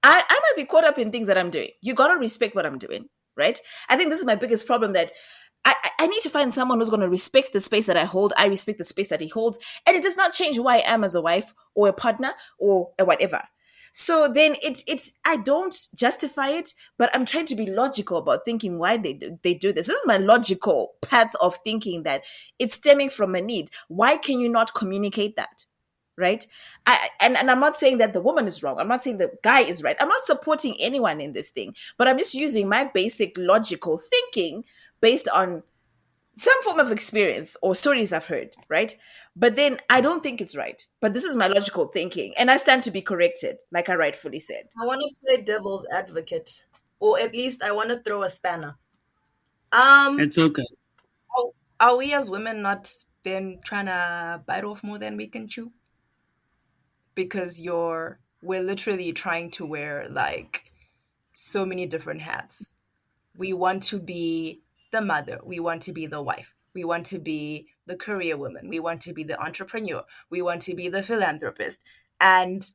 I might be caught up in things that I'm doing. You gotta respect what I'm doing, right? I think this is my biggest problem, that I need to find someone who's gonna respect the space that I hold. I respect the space that he holds, and it does not change who I am as a wife or a partner or a whatever. So then it's I don't justify it, but I'm trying to be logical about thinking why they do this. This is my logical path of thinking, that it's stemming from a need. Why can you not communicate that? Right. And I'm not saying that the woman is wrong, I'm not saying the guy is right, I'm not supporting anyone in this thing, but I'm just using my basic logical thinking based on some form of experience or stories I've heard, right? But then I don't think it's right, but this is my logical thinking and I stand to be corrected, like I rightfully said. I want to play devil's advocate, or at least I want to throw a spanner. It's Um, okay. are we as women not then trying to bite off more than we can chew? Because we're literally trying to wear like so many different hats. We want to be the mother, we want to be the wife, we want to be the career woman, we want to be the entrepreneur, we want to be the philanthropist. And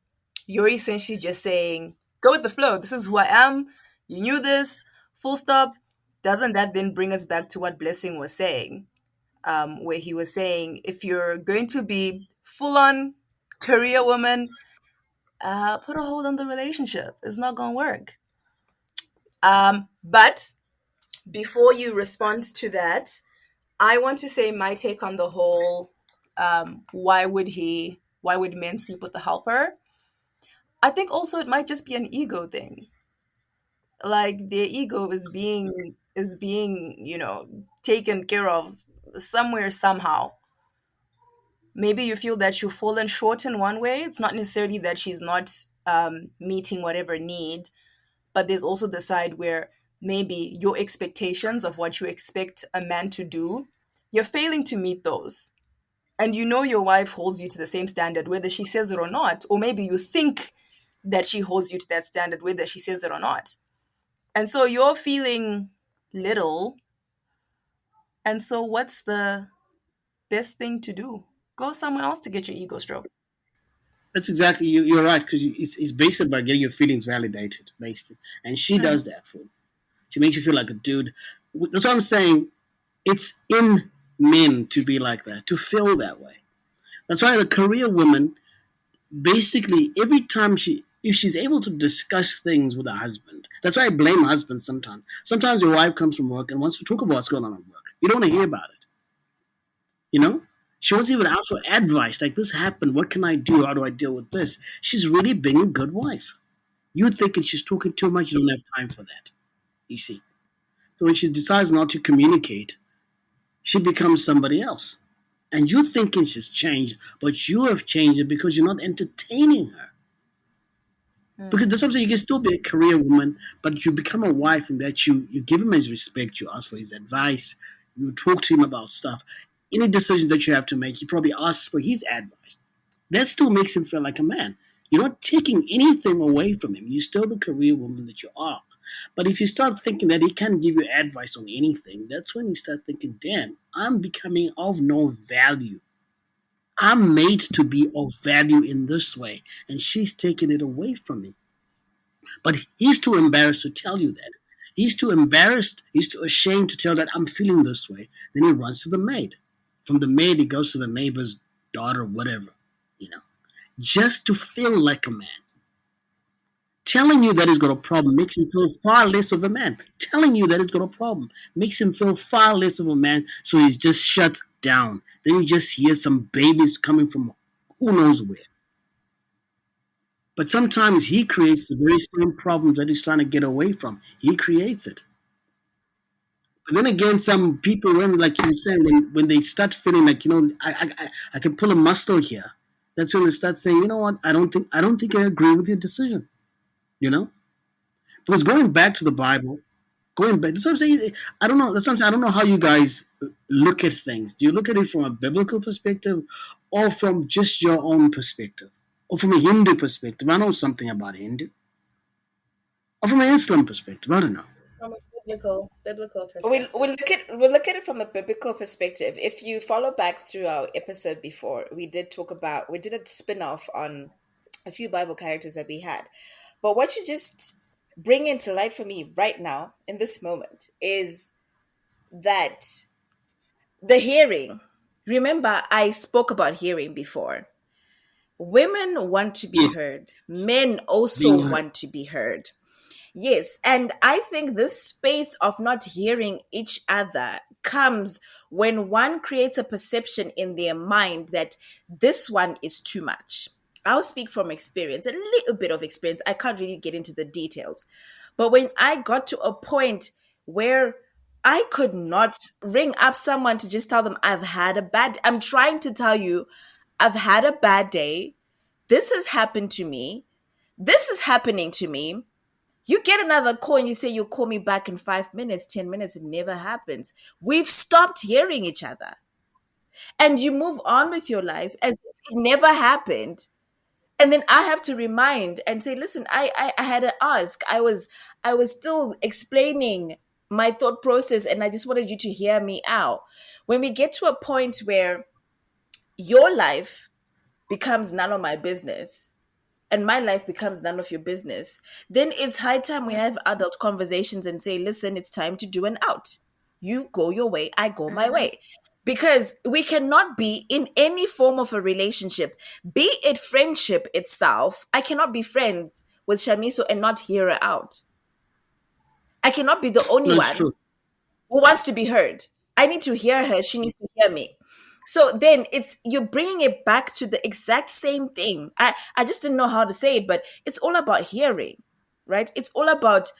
you're essentially just saying, go with the flow. This is who I am. You knew this, full stop. Doesn't that then bring us back to what Blessing was saying? where he was saying if you're going to be full on career woman, put a hold on the relationship. It's not going to work. But before you respond to that, I want to say my take on the whole why would men sleep with the helper? I think also it might just be an ego thing. Like their ego is being, taken care of somewhere somehow. Maybe you feel that you've fallen short in one way. It's not necessarily that she's not meeting whatever need, but there's also the side where maybe your expectations of what you expect a man to do, you're failing to meet those. And you know your wife holds you to the same standard, whether she says it or not. Or maybe you think that she holds you to that standard, whether she says it or not. And so you're feeling little. And so what's the best thing to do? Go somewhere else to get your ego stroked. That's exactly you're right because it's basically about getting your feelings validated, basically, and she Hmm. does that for you. She makes you feel like a dude. That's what I'm saying. It's in men to be like that, to feel that way. That's why the career woman, basically, every time if she's able to discuss things with her husband, that's why I blame husbands sometimes. Sometimes your wife comes from work and wants to talk about what's going on at work. You don't want to hear about it, you know? She wants to even ask for advice, like this happened, what can I do? How do I deal with this? She's really being a good wife. You're thinking she's talking too much, you don't have time for that, you see. So when she decides not to communicate, she becomes somebody else. And you're thinking she's changed, but you have changed it because you're not entertaining her. Because Hmm. that's what I'm saying. You can still be a career woman, but you become a wife in that you give him his respect, you ask for his advice, you talk to him about stuff. Any decisions that you have to make, he probably asks for his advice. That still makes him feel like a man. You're not taking anything away from him. You're still the career woman that you are. But if you start thinking that he can't give you advice on anything, that's when you start thinking, damn, I'm becoming of no value. I'm made to be of value in this way, and she's taking it away from me. But he's too embarrassed to tell you that. He's too embarrassed, he's too ashamed to tell that I'm feeling this way. Then he runs to the maid. From the maid, he goes to the neighbor's daughter, whatever, you know, just to feel like a man. Telling you that he's got a problem makes him feel far less of a man. Telling you that he's got a problem makes him feel far less of a man, so he just shuts down. Then you just hear some babies coming from who knows where. But sometimes he creates the very same problems that he's trying to get away from. He creates it. But then again, some people, when like you were saying, when they start feeling like I can pull a muscle here, that's when they start saying, you know what, I don't think I agree with your decision. You know, because going back to the Bible, going back, that's what I'm saying. I don't know. That's what I'm saying. I don't know how you guys look at things. Do you look at it from a biblical perspective, or from just your own perspective, or from a Hindu perspective? I know something about Hindu, or from an Islam perspective. I don't know. From a biblical We'll, perspective. we'll look at we'll look at it from a biblical perspective. If you follow back through our episode before, we did a spin-off on a few Bible characters that we had. But what you just bring into light for me right now in this moment is that the hearing. Remember, I spoke about hearing before. Women want to be Yes, heard. Men also being heard. want to be heard. Yes, and I think this space of not hearing each other comes when one creates a perception in their mind that this one is too much. I'll speak from experience, a little bit of experience. I can't really get into the details. But when I got to a point where I could not ring up someone to just tell them I'm trying to tell you, I've had a bad day. This has happened to me. This is happening to me. You get another call and you say you'll call me back in 5 minutes, 10 minutes. It never happens. We've stopped hearing each other. And you move on with your life as if it never happened. And then I have to remind and say, listen, I had to ask. I was still explaining my thought process and I just wanted you to hear me out. When we get to a point where your life becomes none of my business, and my life becomes none of your business, then it's high time we have adult conversations and say, listen, it's time to do an out. You go your way, I go my Mm-hmm. way. because we cannot be in any form of a relationship, be it friendship itself. I cannot be friends with Shamiso and not hear her out. I cannot be the only That's one true. who wants to be heard. I need to hear her. She needs to hear me. So then it's you're bringing it back to the exact same thing. I just didn't know how to say it, but it's all about hearing, right? It's all about,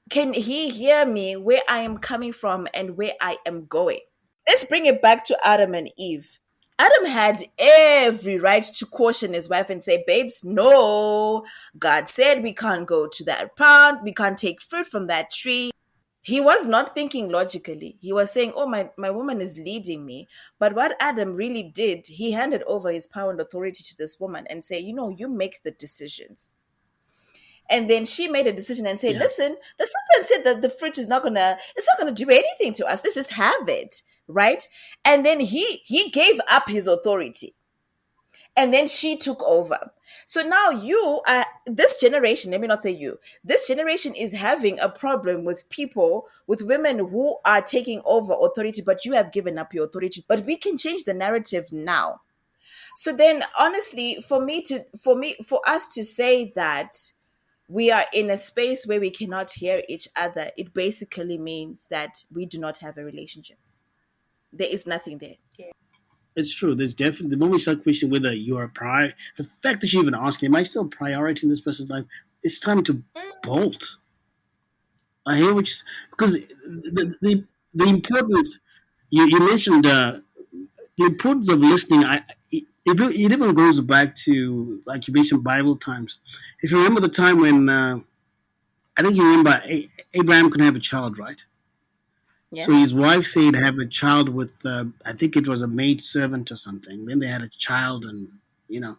can he hear me where I am coming from and where I am going? Let's bring it back to Adam and Eve. Adam had every right to caution his wife and say, babes, no, God said we can't go to that plant, we can't take fruit from that tree. He was not thinking logically. He was saying, oh, my woman is leading me. But what Adam really did, he handed over his power and authority to this woman and say, you make the decisions. And then she made a decision and said, Yeah. listen, the serpent said that the fruit it's not gonna do anything to us. Let's just have it, right? And then he gave up his authority. And then she took over. So now this generation, let me not say you, this generation is having a problem with people, with women who are taking over authority, but you have given up your authority. But we can change the narrative now. So then honestly, for us to say that we are in a space where we cannot hear each other, it basically means that we do not have a relationship. There is nothing there. It's true. There's definitely the moment you start questioning whether you're a prior, the fact that you even asking, am I still a priority in this person's life? It's time to bolt. I hear what you because the importance you mentioned the importance of listening. It even goes back to like you mentioned Bible times. If you remember the time when I think you remember Abraham couldn't have a child, right? Yeah. So his wife said have a child with I think it was a maid servant or something. Then they had a child, and you know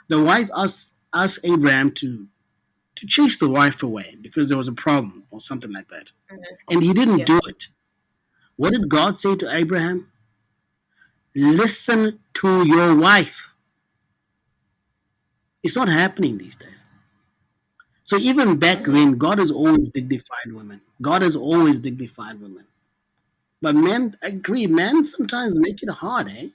the wife asked Abraham to chase the wife away because there was a problem or something like that, and he didn't Yeah. do it. What did God say to Abraham? Listen to your wife. It's not happening these days. So even back then, God has always dignified women. God has always dignified women. But men, I agree, men sometimes make it hard, eh?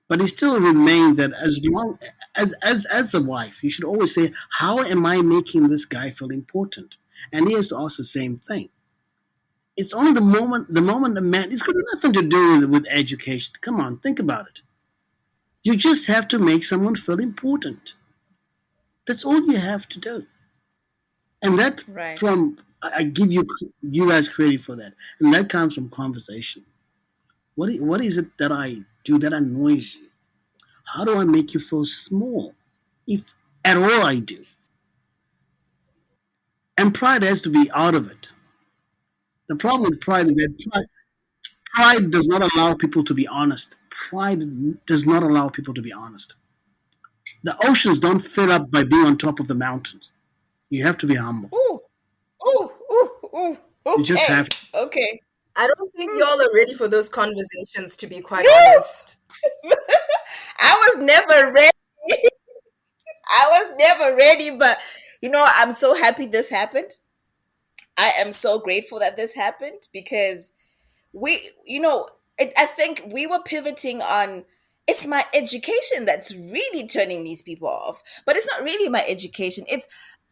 But it still remains that as long as a wife, you should always say, how am I making this guy feel important? And he has to ask the same thing. It's only the moment the man, it's got nothing to do with education. Come on, think about it. You just have to make someone feel important. That's all you have to do. And that Right. from I give you guys credit for that. And that comes from conversation. What is it that I do that annoys you? How do I make you feel small? If at all I do. And pride has to be out of it. The problem with pride is that pride does not allow people to be honest. Pride does not allow people to be honest. The oceans don't fill up by being on top of the mountains. You have to be humble. Ooh, ooh, ooh, ooh. You just Okay, have to. okay. I don't think y'all are ready for those conversations, to be quite No, honest. I was never ready. I was never ready, but I'm so happy this happened. I am so grateful that this happened because I think we were pivoting on it's my education that's really turning these people off, but it's not really my education. It's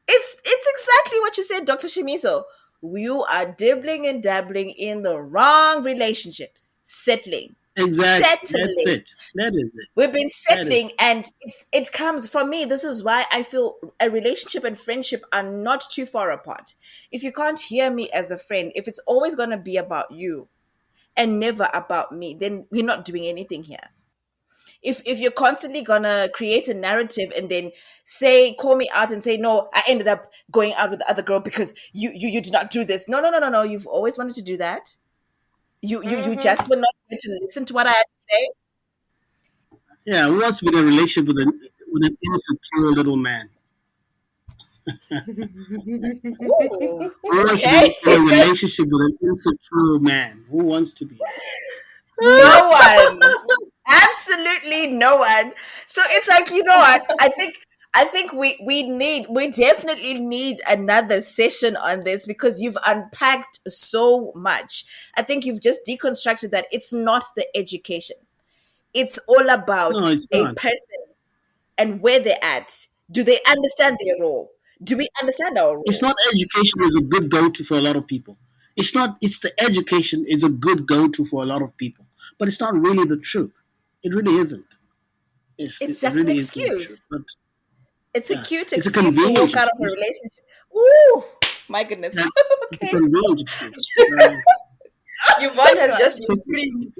exactly what you said, Dr. Shimiso. You are dibbling and dabbling in the wrong relationships, settling, Exactly. That's settling. it. That is it. We've been That is settling, and it comes from me. This is why I feel a relationship and friendship are not too far apart. If you can't hear me as a friend, if it's always going to be about you and never about me, then we're not doing anything here. If you're constantly gonna create a narrative and then call me out and say, no, I ended up going out with the other girl because you did not do this. No, you've always wanted to do that. You just were not going to listen to what I had to say. Yeah, who wants to be in a relationship with an insecure little man? Ooh, Who wants to okay. be in a relationship with an insecure man? Who wants to be there? No one. Absolutely no one. So it's like, you know what? I think I think we definitely need another session on this because you've unpacked so much. I think you've just deconstructed that it's not the education. It's all No, about it's a not. person and where they're at. Do they understand their role? Do we understand our It's not roles? education is a good go-to for a lot of people. It's not. It's the education is a good go-to for a lot of people, but it's not really the truth. It really isn't. It's It just an really isn't the truth. excuse. But It's a yeah, cute it's a excuse to convenient walk out of a excuse. relationship. Ooh, my goodness. Yeah, it's a Okay. convenient excuse. Yvonne has just Gosh. been freed.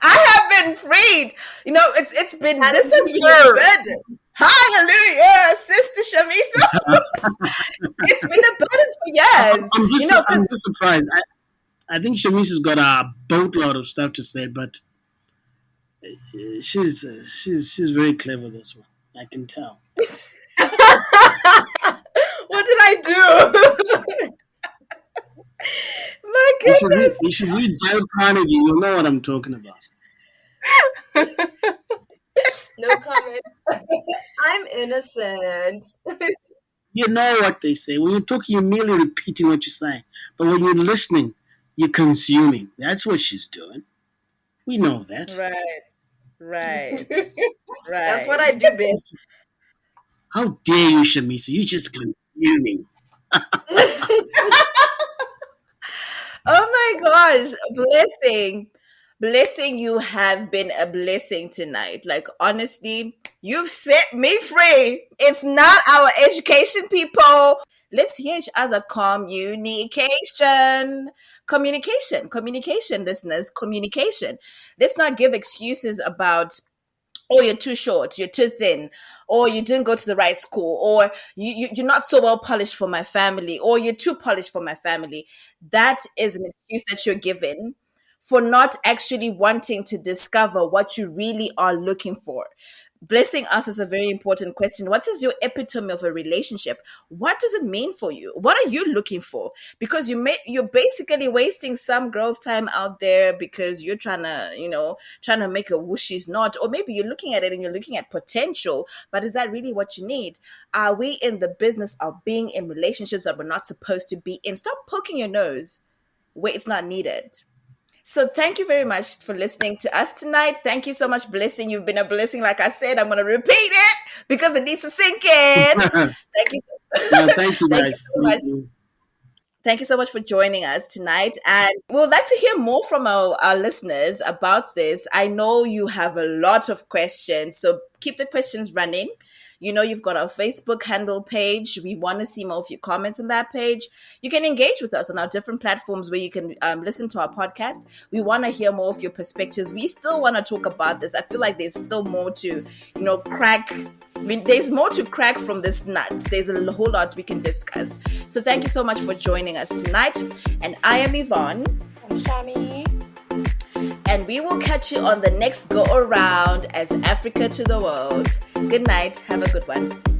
I have been freed. You know, it's been this has been a Hallelujah. burden. Hallelujah, Sister Shamisa. It's been a burden for years. You know, I'm because just surprised. I think Shamisa's got a boatload of stuff to say, but she's very clever. This one, I can tell. What did I do? my goodness. You should read Dale Carnegie. You'll know what I'm talking about. No comment. I'm innocent. You know what they say. When you're talking, you're merely repeating what you're saying. But when you're listening, you're consuming. That's what she's doing. We know that. Right, right, That's what right. I do best. How dare you, Shamisa? You're just consuming. Oh my gosh, blessing. Blessing, you have been a blessing tonight. Like, honestly, you've set me free. It's not our education, people. Let's hear each other. Communication, listeners, communication. Let's not give excuses about, oh, you're too short, you're too thin, or you didn't go to the right school, or you're not so well polished for my family, or you're too polished for my family. That is an excuse that you're given for not actually wanting to discover what you really are looking for. Blessing us is a very important question. What is your epitome of a relationship? What does it mean for you? What are you looking for? Because you're basically wasting some girl's time out there because you're trying to make a whooshies knot, or maybe you're looking at it and you're looking at potential, but is that really what you need? Are we in the business of being in relationships that we're not supposed to be in? Stop poking your nose where it's not needed. So thank you very much for listening to us tonight. Thank you so much, Blessing. You've been a blessing. Like I said, I'm going to repeat it because it needs to sink in. Thank you. No, thank you Thank you guys. so Thank much. you. Thank you so much for joining us tonight. And we would like to hear more from our listeners about this. I know you have a lot of questions, so keep the questions running. You know, you've got our Facebook handle page. We want to see more of your comments on that page. You can engage with us on our different platforms where you can listen to our podcast. We want to hear more of your perspectives. We still want to talk about this. I feel like there's still more to, crack. I mean, there's more to crack from this nut. There's a whole lot we can discuss. So thank you so much for joining us tonight. And I am Yvonne. I'm Shami. And we will catch you on the next go around as Africa to the world. Good night. Have a good one.